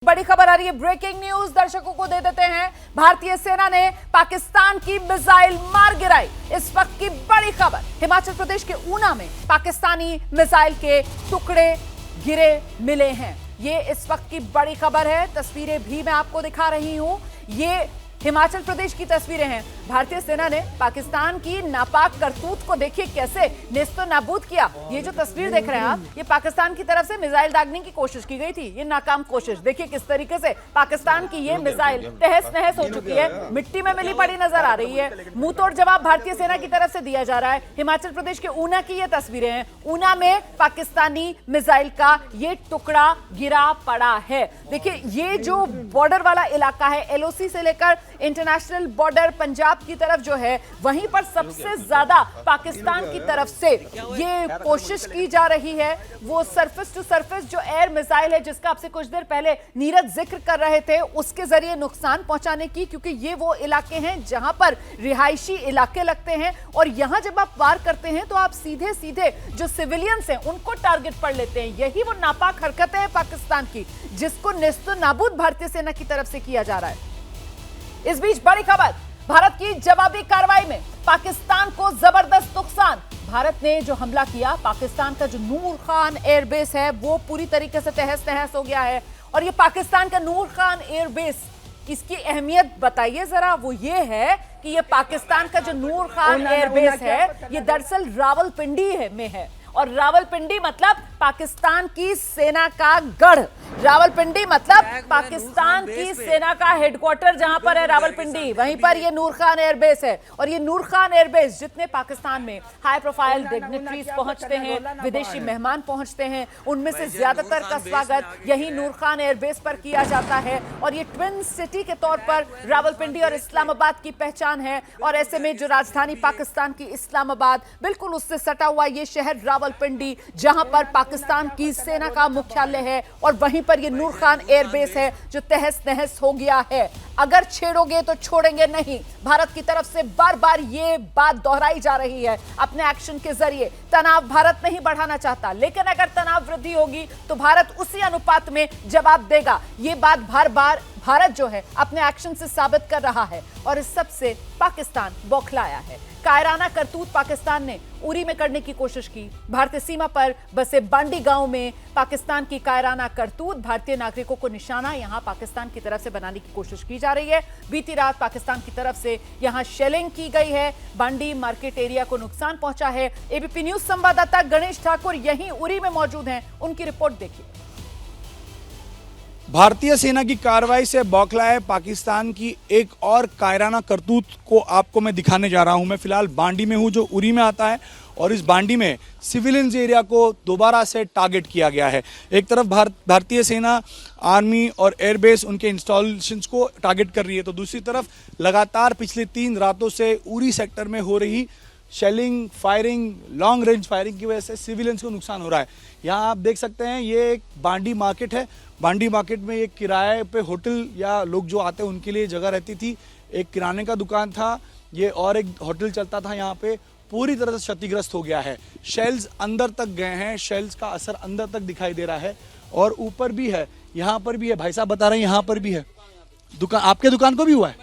बड़ी खबर आ रही है, ब्रेकिंग न्यूज दर्शकों को दे देते हैं। भारतीय सेना ने पाकिस्तान की मिसाइल मार गिराई। इस वक्त की बड़ी खबर, हिमाचल प्रदेश के ऊना में पाकिस्तानी मिसाइल के टुकड़े गिरे मिले हैं। ये इस वक्त की बड़ी खबर है। तस्वीरें भी मैं आपको दिखा रही हूं। ये हिमाचल प्रदेश की तस्वीरें हैं। भारतीय सेना ने पाकिस्तान की नापाक करतूत को देखिए कैसे नेस्तो नाबूद किया। ये जो तस्वीर देख रहे हैं आप, ये पाकिस्तान की तरफ से मिसाइल दागने की कोशिश की गई थी। ये नाकाम कोशिश। देखिए किस तरीके से पाकिस्तान की ये मिसाइल तहस नहस हो चुकी है, मिट्टी में मिली पड़ी नजर आ रही है। मुंह तोड़ जवाब भारतीय सेना की तरफ से दिया जा रहा है। हिमाचल प्रदेश के ऊना की ये तस्वीरें हैं। ऊना में पाकिस्तानी मिसाइल का ये टुकड़ा गिरा पड़ा है। देखिए ये जो बॉर्डर वाला इलाका है, एलओसी से लेकर इंटरनेशनल बॉर्डर पंजाब की तरफ जो है, वहीं पर सबसे ज्यादा पाकिस्तान की तरफ से ये कोशिश की जा रही है। वो सरफेस टू सरफेस जो एयर मिसाइल है, जिसका आपसे कुछ देर पहले नीरज जिक्र कर रहे थे, उसके जरिए नुकसान पहुंचाने की, क्योंकि ये वो इलाके हैं जहां पर रिहायशी इलाके लगते हैं। और यहां जब आप वार करते हैं तो आप सीधे सीधे जो सिविलियंस हैं उनको टारगेट पर लेते हैं। यही वो नापाक हरकत है पाकिस्तान की, जिसको नेस्तो नाबूद भारतीय सेना की तरफ से किया जा रहा है। इस बीच बड़ी खबर, भारत की जवाबी कार्रवाई में पाकिस्तान को जबरदस्त नुकसान। भारत ने जो हमला किया, पाकिस्तान का जो नूर खान एयरबेस है वो पूरी तरीके से तहस नहस हो गया है। और ये पाकिस्तान का नूर खान एयरबेस, इसकी अहमियत बताइए जरा। वो ये है कि ये पाकिस्तान का जो नूर खान एयरबेस है, ये दरअसल रावलपिंडी में है। और रावलपिंडी मतलब पाकिस्तान की सेना का गढ़। रावलपिंडी मतलब पाकिस्तान की सेना का हेडक्वार्टर जहां पर है रावलपिंडी, वहीं पर ये नूर खान एयरबेस है। और ये नूर खान एयरबेस, जितने पाकिस्तान में हाई प्रोफाइल डिग्निटरीज पहुंचते हैं, विदेशी मेहमान पहुंचते हैं, उनमें से ज्यादातर का स्वागत यही नूर खान एयरबेस पर किया जाता है। और ये ट्विन सिटी के तौर पर रावलपिंडी और इस्लामाबाद की पहचान है। और ऐसे में जो राजधानी पाकिस्तान की इस्लामाबाद, बिल्कुल उससे सटा हुआ ये शहर रावलपिंडी, जहां पर पाकिस्तान की सेना का मुख्यालय है, और वहीं पर ये नूर खान एयरबेस है जो तहस नहस हो गया है। अगर छेड़ोगे तो छोड़ेंगे नहीं, भारत की तरफ से बार बार ये बात दोहराई जा रही है अपने एक्शन के जरिए। तनाव भारत नहीं बढ़ाना चाहता, लेकिन अगर तनाव वृद्धि होगी तो भारत उसी अनुपात में जवाब देगा। ये बात बार बार भारत जो है अपने एक्शन से साबित कर रहा है। और इस सब से पाकिस्तान बौखलाया है। कायराना करतूत पाकिस्तान ने उरी में करने की कोशिश की। भारतीय सीमा पर बसे बांडी गांव में पाकिस्तान की कायराना करतूत, भारतीय नागरिकों को निशाना यहां पाकिस्तान की तरफ से बनाने की कोशिश की जा रही है। बीती रात पाकिस्तान की तरफ से यहां शेलिंग की गई है। बांडी मार्केट एरिया को नुकसान पहुंचा है। एबीपी न्यूज संवाददाता गणेश ठाकुर यहीं उरी में मौजूद हैं, उनकी रिपोर्ट देखिए। भारतीय सेना की कार्रवाई से बौखलाए पाकिस्तान की एक और कायराना करतूत को आपको मैं दिखाने जा रहा हूं। मैं फिलहाल बांडी में हूं, जो उरी में आता है। और इस बांडी में सिविलियंस एरिया को दोबारा से टारगेट किया गया है। एक तरफ भारतीय सेना, आर्मी और एयरबेस, उनके इंस्टॉलेशंस को टारगेट कर रही है, तो दूसरी तरफ लगातार पिछले 3 रातों से उरी सेक्टर में हो रही shelling, firing, long range firing की वजह से सिविलियंस को नुकसान हो रहा है। यहाँ आप देख सकते हैं, ये एक बांडी मार्केट है। बांडी मार्केट में एक किराए पे होटल या लोग जो आते हैं उनके लिए जगह रहती थी। एक किराने का दुकान था ये, और एक होटल चलता था। यहाँ पे पूरी तरह से क्षतिग्रस्त हो गया है। शेल्स अंदर तक गए हैं, शेल्स का असर अंदर तक दिखाई दे रहा है। और ऊपर भी है, यहाँ पर भी है, भाई साहब बता रहे हैं यहाँ पर भी है। दुकान, आपके दुकान को भी हुआ है?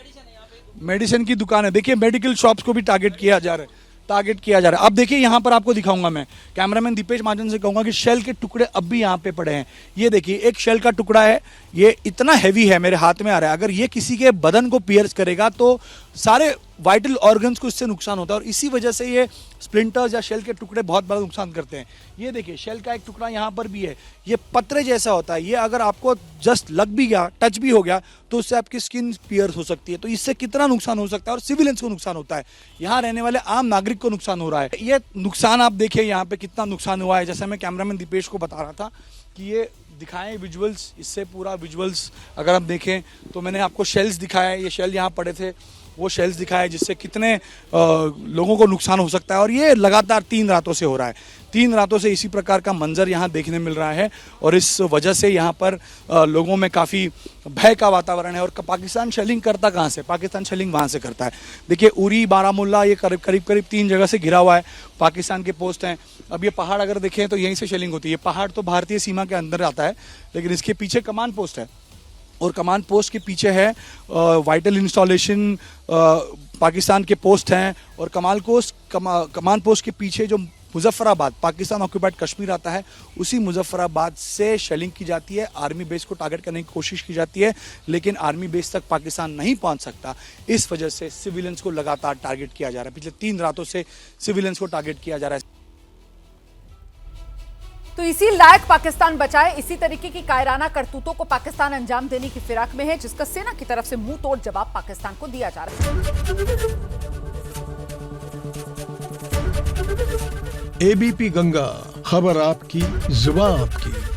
मेडिसिन की दुकान है। देखिए मेडिकल शॉप्स को भी टारगेट किया जा रहा है। अब देखिए यहाँ पर आपको दिखाऊंगा मैं, कैमरामैन दीपेश महाजन से कहूंगा कि शेल के टुकड़े अब भी यहाँ पे पड़े हैं। ये देखिए एक शेल का टुकड़ा है, ये इतना हैवी है, मेरे हाथ में आ रहा है। अगर ये किसी के बदन को पियर्स करेगा तो सारे वाइटल ऑर्गन्स को इससे नुकसान होता है। और इसी वजह से ये स्प्लिंटर्स या शेल के टुकड़े बहुत बड़ा नुकसान करते हैं। ये देखिए शेल का एक टुकड़ा यहाँ पर भी है, ये पत्रे जैसा होता है। ये अगर आपको जस्ट लग भी गया, टच भी हो गया, तो उससे आपकी स्किन पियर्स हो सकती है। तो इससे कितना नुकसान हो सकता है, और सिविलियंस को नुकसान होता है, यहाँ रहने वाले आम नागरिक को नुकसान हो रहा है। ये नुकसान आप देखिए यहाँ पे कितना नुकसान हुआ है। जैसे मैं कैमरामैन दीपेश को बता रहा था कि ये दिखाएं विजुअल्स, इससे पूरा विजुअल्स अगर आप देखें तो मैंने आपको शेल्स दिखाया है। ये शेल यहाँ पड़े थे, वो शेल्स दिखाए, जिससे कितने लोगों को नुकसान हो सकता है। और ये लगातार 3 रातों से हो रहा है। 3 रातों से इसी प्रकार का मंजर यहाँ देखने मिल रहा है। और इस वजह से यहाँ पर लोगों में काफ़ी भय का वातावरण है। और पाकिस्तान शेलिंग करता कहाँ से? पाकिस्तान शेलिंग वहाँ से करता है। देखिए उरी, बारामुल्ला, ये करीब 3 जगह से घिरा हुआ है, पाकिस्तान के पोस्ट हैं। अब ये पहाड़ अगर देखें तो यहीं से शेलिंग होती है। पहाड़ तो भारतीय सीमा के अंदर आता है, लेकिन इसके पीछे कमांड पोस्ट है। और कमांड पोस्ट के पीछे है वाइटल इंस्टॉलेशन, पाकिस्तान के पोस्ट हैं। और कमांड पोस्ट के पीछे जो मुजफ्फराबाद, पाकिस्तान ऑक्यूपाइड कश्मीर आता है, उसी मुजफ्फराबाद से शेलिंग की जाती है, आर्मी बेस को टारगेट करने की कोशिश की जाती है, लेकिन आर्मी बेस तक पाकिस्तान नहीं पहुंच सकता। इस वजह से सिविलियंस को लगातार टारगेट किया जा रहा है। पिछले 3 रातों से सिविलियंस को टारगेट किया जा रहा है। तो इसी लायक पाकिस्तान बचाए, इसी तरीके की कायराना करतूतों को पाकिस्तान अंजाम देने की फिराक में है, जिसका सेना की तरफ से मुंह तोड़ जवाब पाकिस्तान को दिया जा रहा है। एबीपी गंगा, खबर आपकी, जुबान आपकी।